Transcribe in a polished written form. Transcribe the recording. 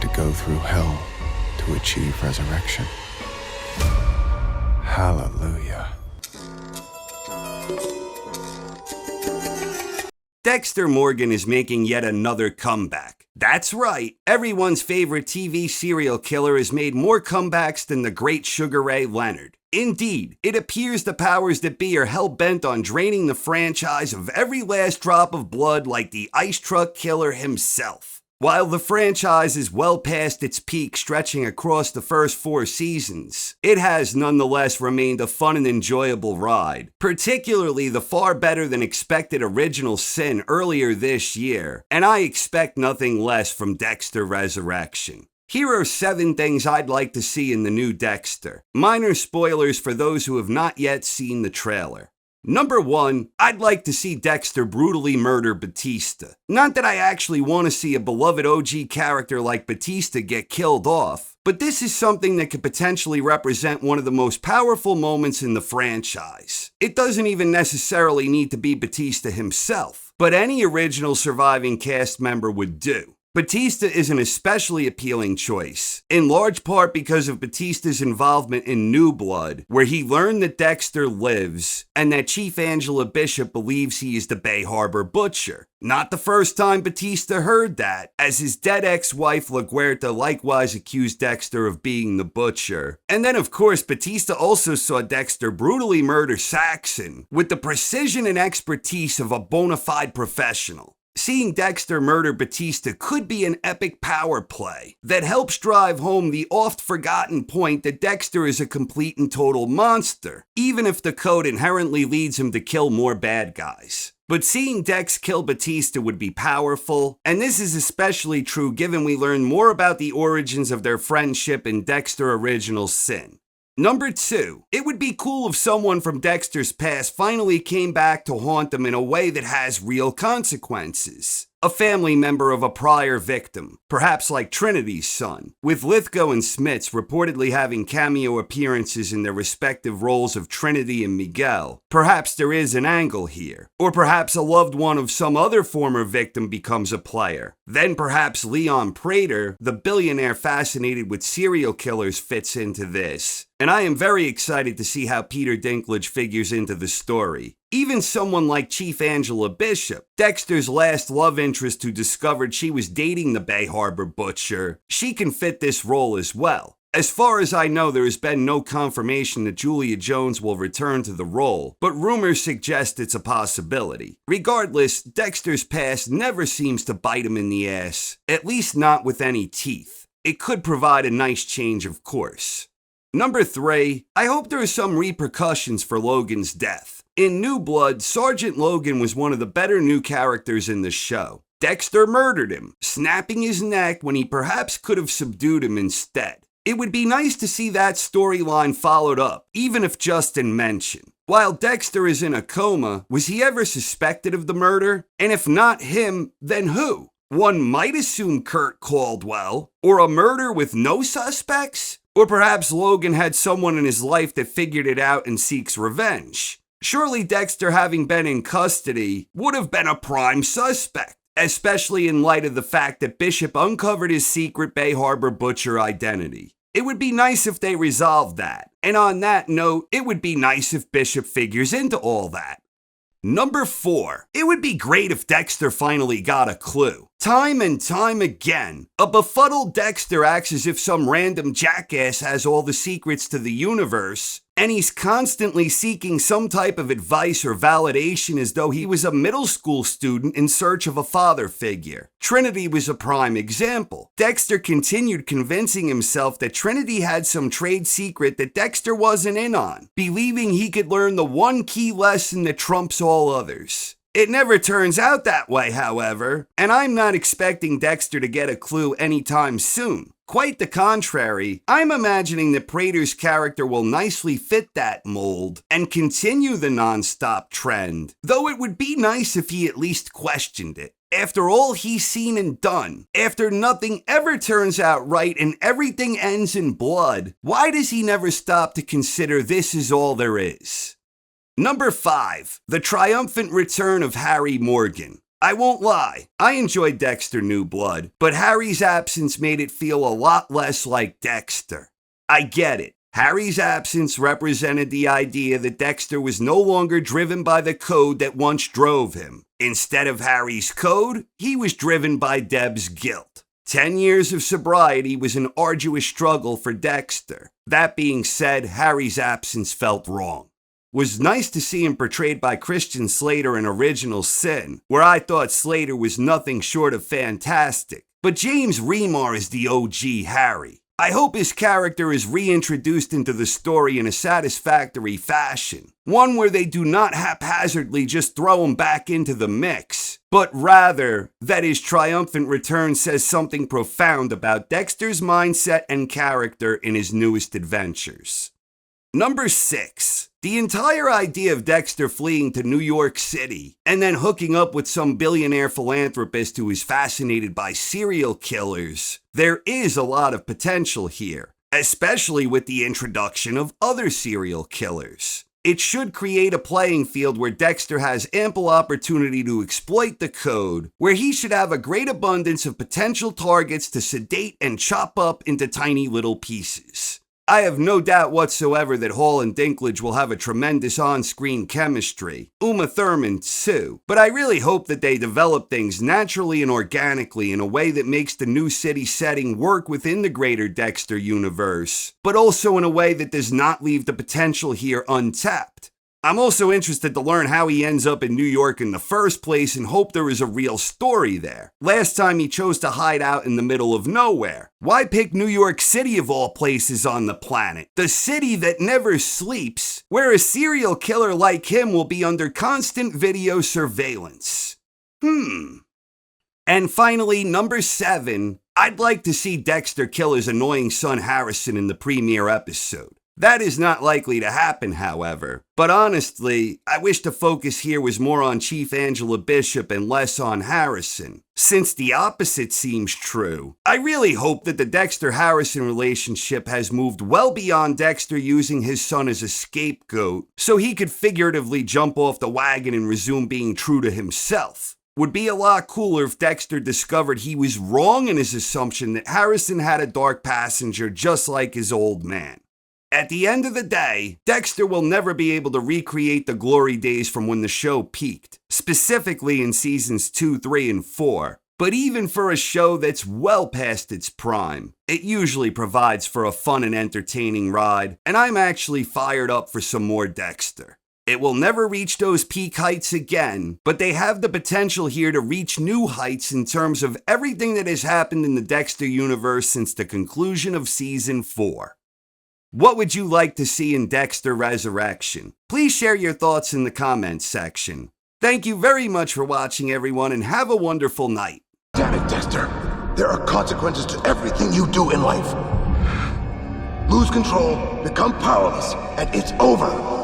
to go through hell to achieve resurrection. Hallelujah. Dexter Morgan is making yet another comeback. That's right, everyone's favorite TV serial killer has made more comebacks than the great Sugar Ray Leonard. Indeed, it appears the powers that be are hell-bent on draining the franchise of every last drop of blood like the ice truck killer himself. While the franchise is well past its peak stretching across the first 4 seasons, it has nonetheless remained a fun and enjoyable ride, particularly the far better than expected original sin earlier this year, and I expect nothing less from Dexter Resurrection. Here are 7 things I'd like to see in the new Dexter. Minor spoilers for those who have not yet seen the trailer. Number 1, I'd like to see Dexter brutally murder Batista. Not that I actually want to see a beloved OG character like Batista get killed off, but this is something that could potentially represent one of the most powerful moments in the franchise. It doesn't even necessarily need to be Batista himself, but any original surviving cast member would do. Batista is an especially appealing choice, in large part because of Batista's involvement in New Blood, where he learned that Dexter lives, and that Chief Angela Bishop believes he is the Bay Harbor Butcher. Not the first time Batista heard that, as his dead ex-wife LaGuerta likewise accused Dexter of being the Butcher. And then of course Batista also saw Dexter brutally murder Saxon, with the precision and expertise of a bona fide professional. Seeing Dexter murder Batista could be an epic power play that helps drive home the oft-forgotten point that Dexter is a complete and total monster, even if the code inherently leads him to kill more bad guys. But seeing Dex kill Batista would be powerful, and this is especially true given we learn more about the origins of their friendship in Dexter Original Sin. Number 2, it would be cool if someone from Dexter's past finally came back to haunt them in a way that has real consequences. A family member of a prior victim, perhaps like Trinity's son, with Lithgow and Smits reportedly having cameo appearances in their respective roles of Trinity and Miguel. Perhaps there is an angle here. Or perhaps a loved one of some other former victim becomes a player. Then perhaps Leon Prater, the billionaire fascinated with serial killers, fits into this. And I am very excited to see how Peter Dinklage figures into the story. Even someone like Chief Angela Bishop, Dexter's last love interest who discovered she was dating the Bay Harbor Butcher, she can fit this role as well. As far as I know, there has been no confirmation that Julia Jones will return to the role, but rumors suggest it's a possibility. Regardless, Dexter's past never seems to bite him in the ass, at least not with any teeth. It could provide a nice change of course. Number 3, I hope there are some repercussions for Logan's death. In New Blood, Sergeant Logan was one of the better new characters in the show. Dexter murdered him, snapping his neck when he perhaps could have subdued him instead. It would be nice to see that storyline followed up, even if just in mention. While Dexter is in a coma, was he ever suspected of the murder? And if not him, then who? One might assume Kurt Caldwell, or a murder with no suspects? Or perhaps Logan had someone in his life that figured it out and seeks revenge. Surely Dexter, having been in custody, would have been a prime suspect, especially in light of the fact that Bishop uncovered his secret Bay Harbor Butcher identity. It would be nice if they resolved that. And on that note, it would be nice if Bishop figures into all that. Number 4, it would be great if Dexter finally got a clue. Time and time again, a befuddled Dexter acts as if some random jackass has all the secrets to the universe, and he's constantly seeking some type of advice or validation as though he was a middle school student in search of a father figure. Trinity was a prime example. Dexter continued convincing himself that Trinity had some trade secret that Dexter wasn't in on, believing he could learn the one key lesson that trumps all others. It never turns out that way, however, and I'm not expecting Dexter to get a clue anytime soon. Quite the contrary, I'm imagining that Prater's character will nicely fit that mold and continue the non-stop trend, though it would be nice if he at least questioned it. After all he's seen and done, after nothing ever turns out right and everything ends in blood, why does he never stop to consider this is all there is? Number 5, the triumphant return of Harry Morgan. I won't lie, I enjoyed Dexter New Blood, but Harry's absence made it feel a lot less like Dexter. I get it. Harry's absence represented the idea that Dexter was no longer driven by the code that once drove him. Instead of Harry's code, he was driven by Deb's guilt. 10 years of sobriety was an arduous struggle for Dexter. That being said, Harry's absence felt wrong. It was nice to see him portrayed by Christian Slater in Original Sin, where I thought Slater was nothing short of fantastic. But James Remar is the OG Harry. I hope his character is reintroduced into the story in a satisfactory fashion. One where they do not haphazardly just throw him back into the mix, but rather that his triumphant return says something profound about Dexter's mindset and character in his newest adventures. Number 6. The entire idea of Dexter fleeing to New York City and then hooking up with some billionaire philanthropist who is fascinated by serial killers. There is a lot of potential here, especially with the introduction of other serial killers. It should create a playing field where Dexter has ample opportunity to exploit the code, where he should have a great abundance of potential targets to sedate and chop up into tiny little pieces. I have no doubt whatsoever that Hall and Dinklage will have a tremendous on-screen chemistry. Uma Thurman too. But I really hope that they develop things naturally and organically in a way that makes the new city setting work within the greater Dexter universe, but also in a way that does not leave the potential here untapped. I'm also interested to learn how he ends up in New York in the first place and hope there is a real story there. Last time he chose to hide out in the middle of nowhere. Why pick New York City of all places on the planet? The city that never sleeps, where a serial killer like him will be under constant video surveillance. And finally, number 7, I'd like to see Dexter kill his annoying son Harrison in the premiere episode. That is not likely to happen, however. But honestly, I wish the focus here was more on Chief Angela Bishop and less on Harrison. Since the opposite seems true, I really hope that the Dexter-Harrison relationship has moved well beyond Dexter using his son as a scapegoat, so he could figuratively jump off the wagon and resume being true to himself. Would be a lot cooler if Dexter discovered he was wrong in his assumption that Harrison had a dark passenger just like his old man. At the end of the day, Dexter will never be able to recreate the glory days from when the show peaked, specifically in seasons 2, 3, and 4. But even for a show that's well past its prime, it usually provides for a fun and entertaining ride, and I'm actually fired up for some more Dexter. It will never reach those peak heights again, but they have the potential here to reach new heights in terms of everything that has happened in the Dexter universe since the conclusion of season 4. What would you like to see in Dexter Resurrection? Please share your thoughts in the comments section. Thank you very much for watching, everyone, and have a wonderful night. Damn it, Dexter. There are consequences to everything you do in life. Lose control, become powerless, and it's over.